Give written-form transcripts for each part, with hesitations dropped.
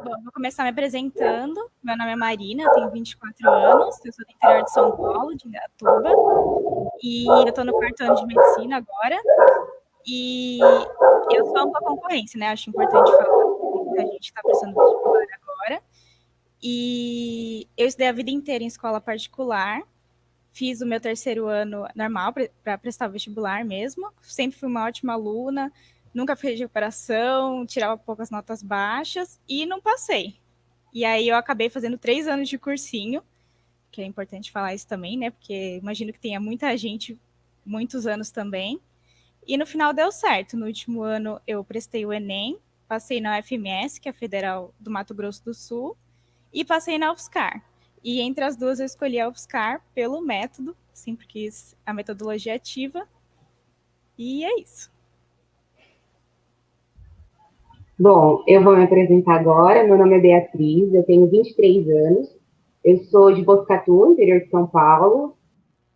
Bom, vou começar me apresentando. Meu nome é Marina, eu tenho 24 anos, eu sou do interior de São Paulo, de Indaiatuba, e eu estou no quarto ano de medicina agora. E eu sou ampla concorrência, né? Acho importante falar, porque muita gente está prestando vestibular agora. E eu estudei a vida inteira em escola particular, fiz o meu terceiro ano normal para prestar vestibular mesmo. Sempre fui uma ótima aluna, nunca fiz recuperação, tirava poucas notas baixas e não passei. E aí eu acabei fazendo 3 anos de cursinho, que é importante falar isso também, né? Porque imagino que tenha muita gente, muitos anos também. E no final deu certo. No último ano eu prestei o Enem, passei na UFMS, que é a Federal do Mato Grosso do Sul, e passei na UFSCar. E entre as duas eu escolhi a UFSCar pelo método, sempre quis a metodologia ativa. E é isso. Bom, eu vou me apresentar agora. Meu nome é Beatriz, eu tenho 23 anos. Eu sou de Botucatu, interior de São Paulo.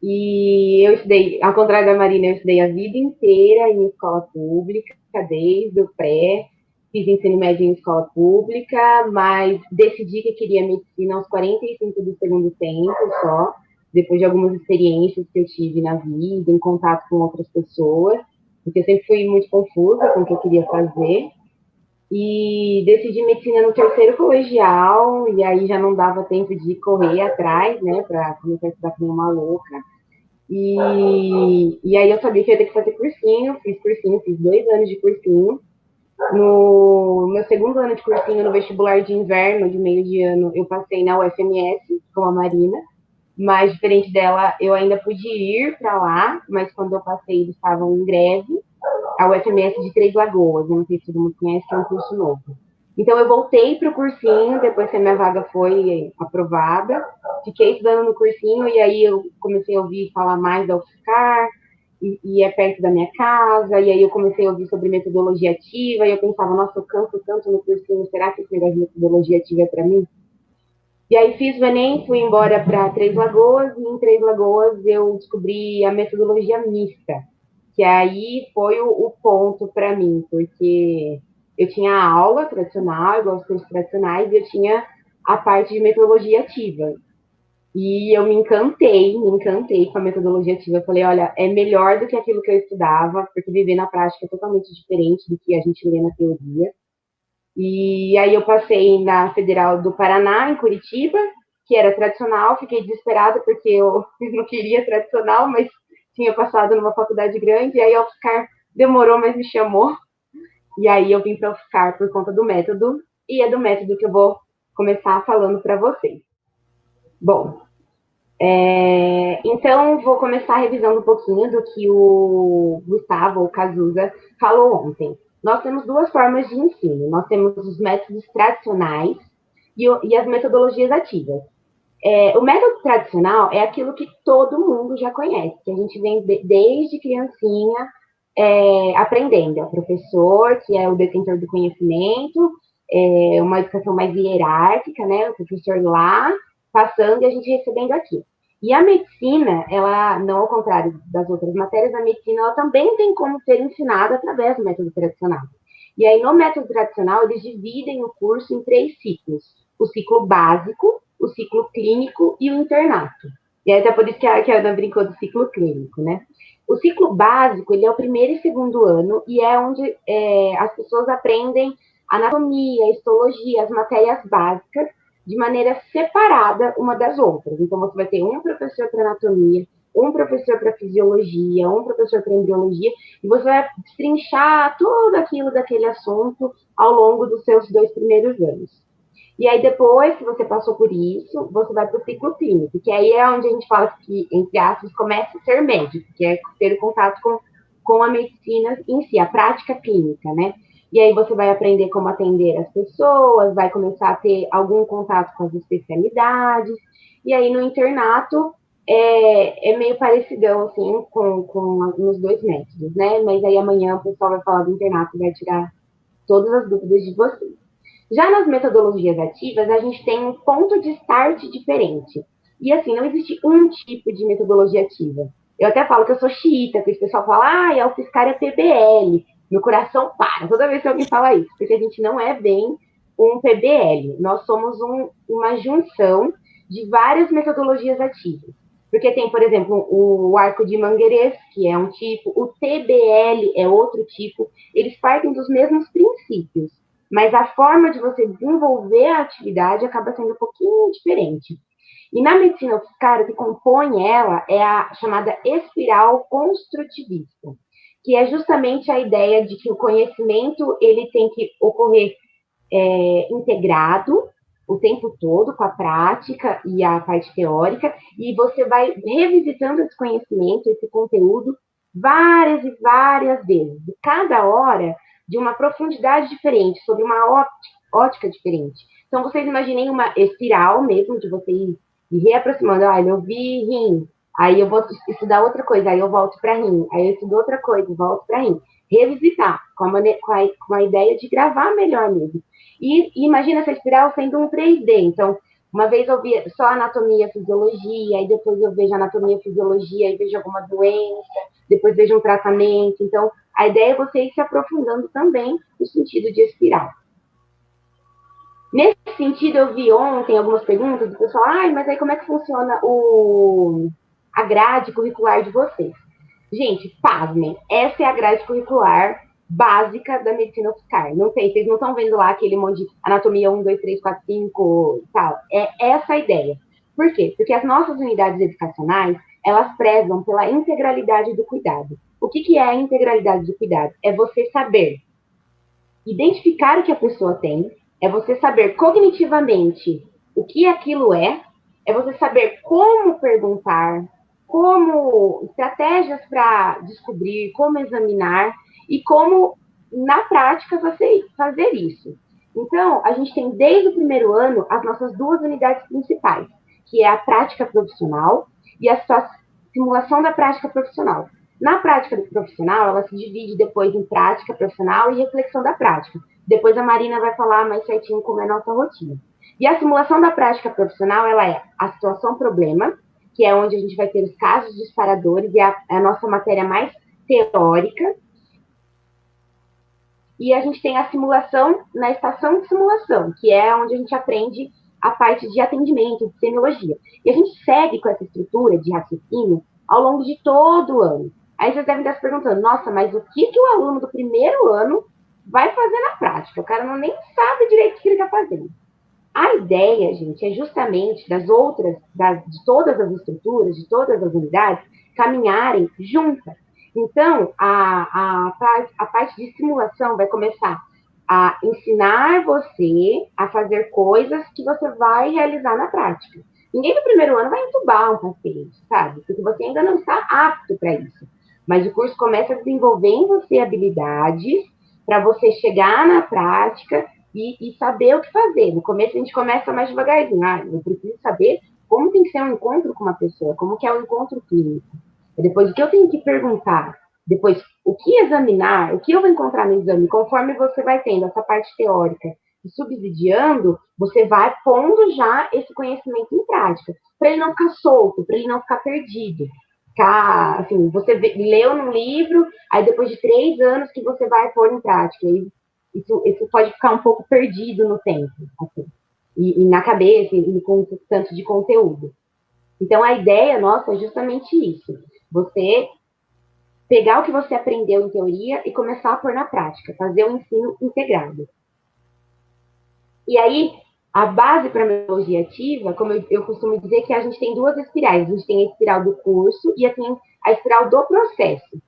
E eu estudei, ao contrário da Marina, eu estudei a vida inteira em escola pública, desde o pré. Fiz ensino médio em escola pública, mas decidi que queria medicina aos 45 do segundo tempo só, depois de algumas experiências que eu tive na vida, em contato com outras pessoas, porque eu sempre fui muito confusa com o que eu queria fazer. E decidi medicina no terceiro colegial, e aí já não dava tempo de correr atrás, né, para começar a estudar como uma louca. E aí eu sabia que eu ia ter que fazer cursinho, fiz 2 anos de cursinho. No meu segundo ano de cursinho, no vestibular de inverno, de meio de ano, eu passei na UFMS com a Marina, mas diferente dela, eu ainda pude ir para lá, mas quando eu passei, eles estavam em greve, a UFMS de Três Lagoas, não sei se todo mundo conhece, que é um curso novo. Então eu voltei para o cursinho, depois que a minha vaga foi aprovada, fiquei estudando no cursinho e aí eu comecei a ouvir falar mais da UFSCar, e é perto da minha casa, e aí eu comecei a ouvir sobre metodologia ativa, e eu pensava, nossa, eu canso tanto no cursinho, será que esse negócio de metodologia ativa é para mim? E aí fiz o Enem, fui embora para Três Lagoas, e em Três Lagoas eu descobri a metodologia mista, que aí foi o ponto para mim, porque eu tinha a aula tradicional, igual os cursos tradicionais, e eu tinha a parte de metodologia ativa. E eu me encantei com a metodologia ativa. Eu falei, olha, é melhor do que aquilo que eu estudava, porque viver na prática é totalmente diferente do que a gente lê na teoria. E aí eu passei na Federal do Paraná, em Curitiba, que era tradicional, fiquei desesperada porque eu não queria tradicional, mas tinha passado numa faculdade grande, e aí a UFSCar demorou, mas me chamou. E aí eu vim para a UFSCar por conta do método, e é do método que eu vou começar falando para vocês. Bom, então vou começar revisando um pouquinho do que o Gustavo, ou Cazuza, falou ontem. Nós temos duas formas de ensino. Nós temos os métodos tradicionais e as metodologias ativas. O método tradicional é aquilo que todo mundo já conhece, que a gente vem desde criancinha aprendendo. É o professor, que é o detentor do conhecimento, uma educação mais hierárquica, né? O professor lá passando e a gente recebendo aqui. E a medicina, ela, não ao contrário das outras matérias, a medicina ela também tem como ser ensinada através do método tradicional. E aí, no método tradicional, eles dividem o curso em 3 ciclos. O ciclo básico, o ciclo clínico e o internato. E aí, até por isso que a Ana brincou do ciclo clínico, né? O ciclo básico, ele é o primeiro e segundo ano, e é onde as pessoas aprendem anatomia, histologia, as matérias básicas, de maneira separada uma das outras. Então, você vai ter um professor para anatomia, um professor para fisiologia, um professor para embriologia, e você vai destrinchar tudo aquilo daquele assunto ao longo dos seus 2 primeiros anos. E aí, depois que você passou por isso, você vai para o ciclo clínico, que aí é onde a gente fala que, entre aspas, começa a ser médico, que é ter o contato com a medicina em si, a prática clínica, né? E aí você vai aprender como atender as pessoas, vai começar a ter algum contato com as especialidades. E aí no internato é meio parecidão, assim, com os dois métodos, né? Mas aí amanhã o pessoal vai falar do internato e vai tirar todas as dúvidas de vocês. Já nas metodologias ativas, a gente tem um ponto de start diferente. E assim, não existe um tipo de metodologia ativa. Eu até falo que eu sou xiita, porque o pessoal fala, a UFSCar é PBL. Meu coração para toda vez que alguém fala isso, porque a gente não é bem um PBL. Nós somos uma junção de várias metodologias ativas. Porque tem, por exemplo, o arco de Manguerês, que é um tipo, o TBL é outro tipo, eles partem dos mesmos princípios, mas a forma de você desenvolver a atividade acaba sendo um pouquinho diferente. E na medicina UFSCar, o que compõe ela é a chamada espiral construtivista, que é justamente a ideia de que o conhecimento ele tem que ocorrer integrado o tempo todo com a prática e a parte teórica, e você vai revisitando esse conhecimento, esse conteúdo, várias e várias vezes, e cada hora de uma profundidade diferente, sobre uma ótica diferente. Então, vocês imaginem uma espiral mesmo, de você ir reaproximando. Ah, eu vi rim, aí eu vou estudar outra coisa, aí eu volto para rim, aí eu estudo outra coisa, volto para rim. Revisitar, com a ideia de gravar melhor mesmo. E imagina essa espiral sendo um 3D. Então, uma vez eu vi só anatomia, fisiologia, aí depois eu vejo anatomia, fisiologia, aí vejo alguma doença, depois vejo um tratamento. Então, a ideia é você ir se aprofundando também no sentido de espiral. Nesse sentido, eu vi ontem algumas perguntas do pessoal, mas aí como é que funciona a grade curricular de vocês? Gente, pasmem, essa é a grade curricular básica da medicina UFSCar. Não sei, vocês não estão vendo lá aquele monte de anatomia 1, 2, 3, 4, 5 e tal. É essa a ideia. Por quê? Porque as nossas unidades educacionais, elas prezam pela integralidade do cuidado. O que é a integralidade do cuidado? É você saber identificar o que a pessoa tem, é você saber cognitivamente o que aquilo é você saber como perguntar, como estratégias para descobrir, como examinar e como, na prática, você fazer isso. Então, a gente tem desde o primeiro ano as nossas duas unidades principais, que é a prática profissional e a simulação da prática profissional. Na prática profissional, ela se divide depois em prática profissional e reflexão da prática. Depois a Marina vai falar mais certinho como é a nossa rotina. E a simulação da prática profissional, ela é a situação-problema, que é onde a gente vai ter os casos disparadores, e a nossa matéria mais teórica. E a gente tem a simulação na estação de simulação, que é onde a gente aprende a parte de atendimento, de semiologia. E a gente segue com essa estrutura de raciocínio ao longo de todo o ano. Aí vocês devem estar se perguntando, nossa, mas o que o aluno do primeiro ano vai fazer na prática? O cara não nem sabe direito o que ele está fazendo. A ideia, gente, é justamente de todas as estruturas, de todas as unidades, caminharem juntas. Então, a parte de simulação vai começar a ensinar você a fazer coisas que você vai realizar na prática. Ninguém no primeiro ano vai entubar um paciente, sabe? Porque você ainda não está apto para isso. Mas o curso começa a desenvolver em você habilidades para você chegar na prática e saber o que fazer. No começo a gente começa mais devagarzinho. Eu preciso saber como tem que ser um encontro com uma pessoa, como que é o encontro clínico. Depois, o que eu tenho que perguntar? Depois, o que examinar? O que eu vou encontrar no exame? Conforme você vai tendo essa parte teórica e subsidiando, você vai pondo já esse conhecimento em prática, para ele não ficar solto, para ele não ficar perdido. Assim, você leu num livro, aí depois de 3 anos que você vai pôr em prática. Isso pode ficar um pouco perdido no tempo, assim, e na cabeça, e com tanto de conteúdo. Então, a ideia nossa é justamente isso. Você pegar o que você aprendeu em teoria e começar a pôr na prática, fazer um ensino integrado. E aí, a base para a metodologia ativa, como eu costumo dizer, que a gente tem 2 espirais. A gente tem a espiral do curso e a espiral do processo.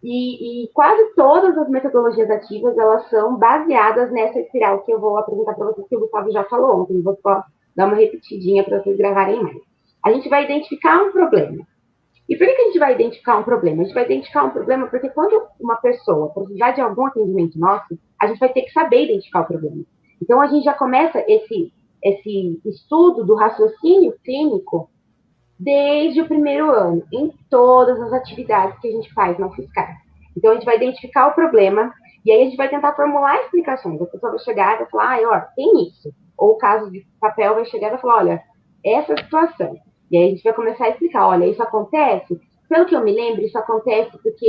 E quase todas as metodologias ativas, elas são baseadas nessa espiral que eu vou apresentar para vocês, que o Gustavo já falou ontem. Vou só dar uma repetidinha para vocês gravarem mais. A gente vai identificar um problema. E por que a gente vai identificar um problema? A gente vai identificar um problema porque quando uma pessoa precisar de algum atendimento nosso, a gente vai ter que saber identificar o problema. Então, a gente já começa esse estudo do raciocínio clínico desde o primeiro ano, em todas as atividades que a gente faz na UFSCar. Então, a gente vai identificar o problema e aí a gente vai tentar formular explicações. A pessoa vai chegar e vai falar, ó, tem isso. Ou o caso de papel vai chegar e vai falar, olha, essa situação. E aí a gente vai começar a explicar, olha, isso acontece? Pelo que eu me lembro, isso acontece porque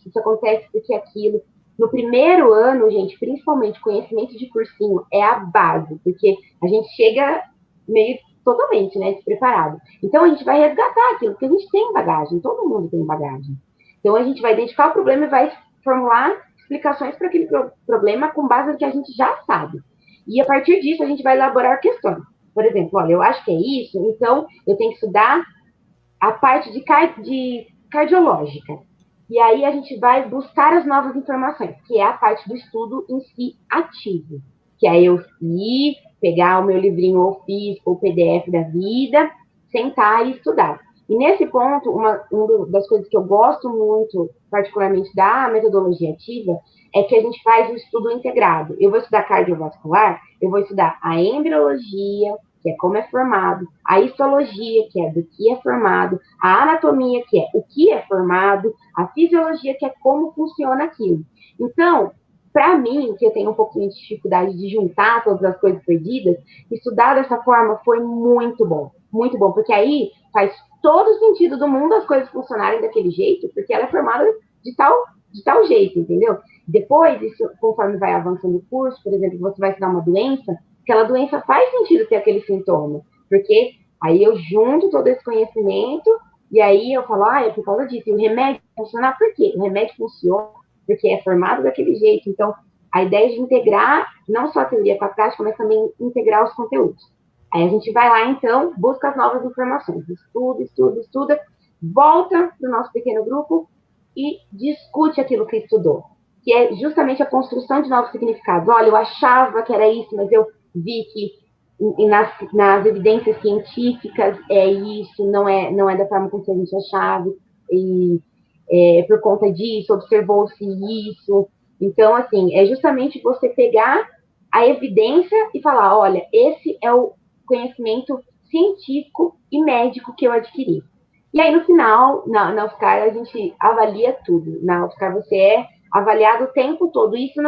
isso acontece porque aquilo. No primeiro ano, gente, principalmente conhecimento de cursinho é a base, porque a gente chega meio totalmente, né, despreparado. Então a gente vai resgatar aquilo, porque a gente tem bagagem, todo mundo tem bagagem. Então a gente vai identificar o problema e vai formular explicações para aquele problema com base no que a gente já sabe. E a partir disso a gente vai elaborar questões. Por exemplo, olha, eu acho que é isso, então eu tenho que estudar a parte de cardiológica. E aí a gente vai buscar as novas informações, que é a parte do estudo em si ativo. Que é eu ir, pegar o meu livrinho ou físico, ou PDF da vida, sentar e estudar. E nesse ponto, uma das coisas que eu gosto muito, particularmente da metodologia ativa, é que a gente faz o estudo integrado. Eu vou estudar cardiovascular, eu vou estudar a embriologia, que é como é formado, a histologia, que é do que é formado, a anatomia, que é o que é formado, a fisiologia, que é como funciona aquilo. Então, para mim, que eu tenho um pouquinho de dificuldade de juntar todas as coisas perdidas, estudar dessa forma foi muito bom, porque aí faz todo o sentido do mundo as coisas funcionarem daquele jeito, porque ela é formada de tal jeito, entendeu? Depois, isso, conforme vai avançando o curso, por exemplo, você vai estudar uma doença, aquela doença faz sentido ter aquele sintoma, porque aí eu junto todo esse conhecimento e aí eu falo, é por causa disso. E o remédio funciona por quê? O remédio funciona porque é formado daquele jeito. Então, a ideia é de integrar não só a teoria com a prática, mas também integrar os conteúdos. Aí a gente vai lá, então, busca as novas informações, estuda, volta para o nosso pequeno grupo e discute aquilo que estudou, que é justamente a construção de novos significados. Olha, eu achava que era isso, mas eu vi que nas evidências científicas é isso, não é da forma como a gente achava, e por conta disso, observou-se isso. Então, assim, é justamente você pegar a evidência e falar, olha, esse é o conhecimento científico e médico que eu adquiri. E aí, no final, na UFSCar, a gente avalia tudo. Na UFSCar, você é avaliado o tempo todo. Isso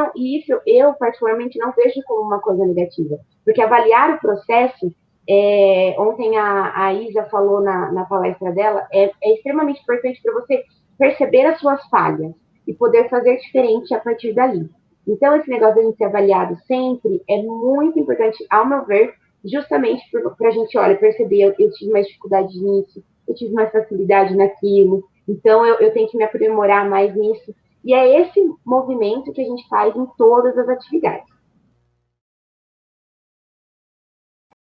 eu, particularmente, não vejo como uma coisa negativa. Porque avaliar o processo, ontem a Isa falou na palestra dela, é extremamente importante para você perceber as suas falhas e poder fazer diferente a partir dali. Então, esse negócio de a gente ser avaliado sempre é muito importante, ao meu ver, justamente para a gente, olha, perceber, eu tive mais dificuldade nisso, eu tive mais facilidade naquilo, então eu tenho que me aprimorar mais nisso. E é esse movimento que a gente faz em todas as atividades.